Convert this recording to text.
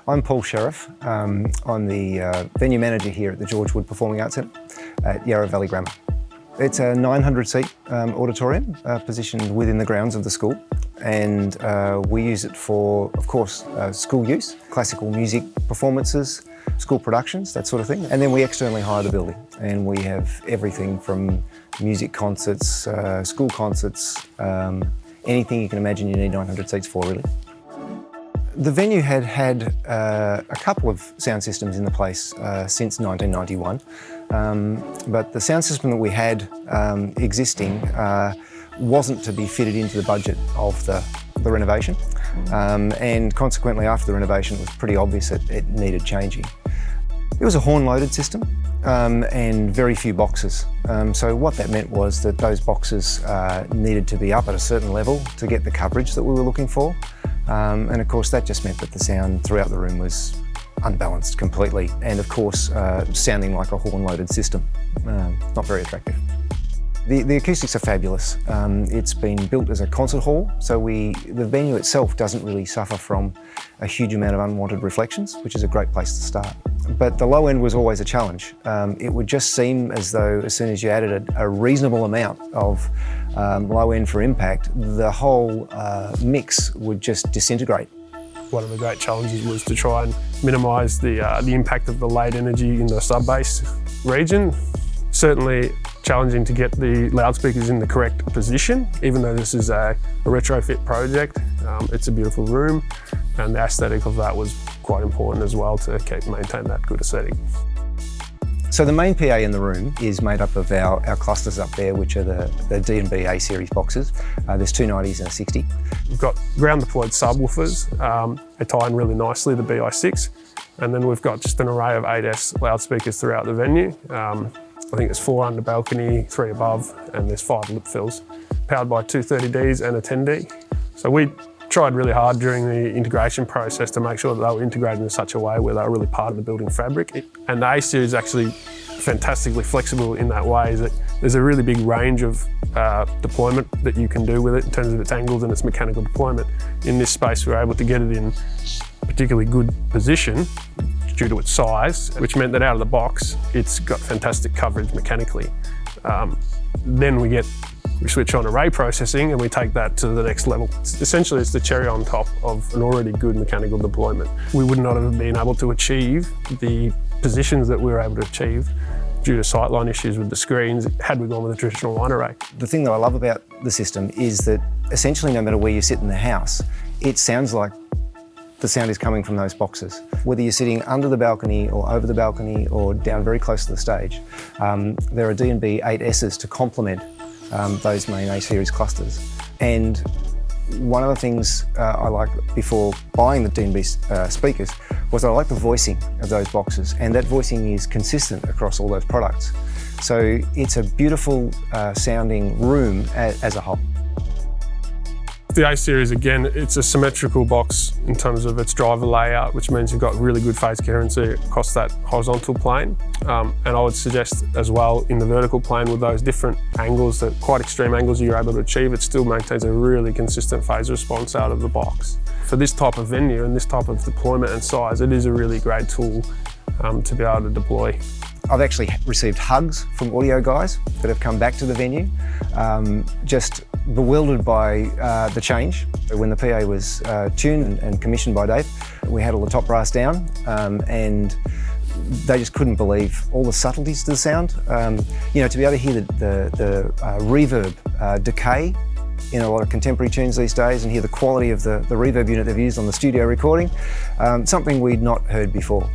I'm Paul Sheriff. I'm the venue manager here at the George Wood Performing Arts Centre at Yarra Valley Grammar. It's a 900-seat auditorium positioned within the grounds of the school, and we use it for, of course, school use, classical music performances, school productions, that sort of thing. And then we externally hire the building, and we have everything from music concerts, school concerts, anything you can imagine you need 900 seats for, really. The venue had a couple of sound systems in the place since 1991, but the sound system that we had existing wasn't to be fitted into the budget of the renovation, and consequently after the renovation it was pretty obvious that it needed changing. It was a horn-loaded system and very few boxes, so what that meant was that those boxes needed to be up at a certain level to get the coverage that we were looking for. And of course that just meant that the sound throughout the room was unbalanced completely, and of course sounding like a horn-loaded system. Not very attractive. The acoustics are fabulous. It's been built as a concert hall, so the venue itself doesn't really suffer from a huge amount of unwanted reflections, which is a great place to start. But the low end was always a challenge. It would just seem as though as soon as you added a reasonable amount of low end for impact, the whole mix would just disintegrate. One of the great challenges was to try and minimise the impact of the late energy in the sub-bass region. Certainly challenging to get the loudspeakers in the correct position, even though this is a retrofit project. It's a beautiful room, and the aesthetic of that was quite important as well to maintain that good aesthetic. So the main PA in the room is made up of our clusters up there, which are the D&B A series boxes. There's two 90s and a 60. We've got ground deployed subwoofers. They tie in really nicely, the BI6. And then we've got just an array of 8S loudspeakers throughout the venue. I think there's 4 under balcony, 3 above, and there's 5 lip fills, powered by 2 30Ds and a 10D. So we tried really hard during the integration process to make sure that they were integrated in such a way where they were really part of the building fabric. And the A series is actually fantastically flexible in that way, is that there's a really big range of deployment that you can do with it in terms of its angles and its mechanical deployment. In this space we were able to get it in a particularly good position due to its size, which meant that out of the box it's got fantastic coverage mechanically. Then we switch on array processing and we take that to the next level. Essentially it's the cherry on top of an already good mechanical deployment. We would not have been able to achieve the positions that we were able to achieve due to sightline issues with the screens had we gone with a traditional line array. The thing that I love about the system is that essentially no matter where you sit in the house, it sounds like the sound is coming from those boxes. Whether you're sitting under the balcony or over the balcony or down very close to the stage, there are D&B 8Ss to complement those main A series clusters. And one of the things I liked before buying the D&B speakers was I like the voicing of those boxes, and that voicing is consistent across all those products. So it's a beautiful sounding room as a whole. The A series, again, it's a symmetrical box in terms of its driver layout, which means you've got really good phase coherency across that horizontal plane. And I would suggest as well in the vertical plane with those different angles, the quite extreme angles you're able to achieve, it still maintains a really consistent phase response out of the box. For this type of venue and this type of deployment and size, it is a really great tool to be able to deploy. I've actually received hugs from audio guys that have come back to the venue, just bewildered by the change. When the PA was tuned and commissioned by Dave, we had all the top brass down, and they just couldn't believe all the subtleties to the sound. You know, to be able to hear the reverb decay in a lot of contemporary tunes these days, and hear the quality of the reverb unit they've used on the studio recording, something we'd not heard before.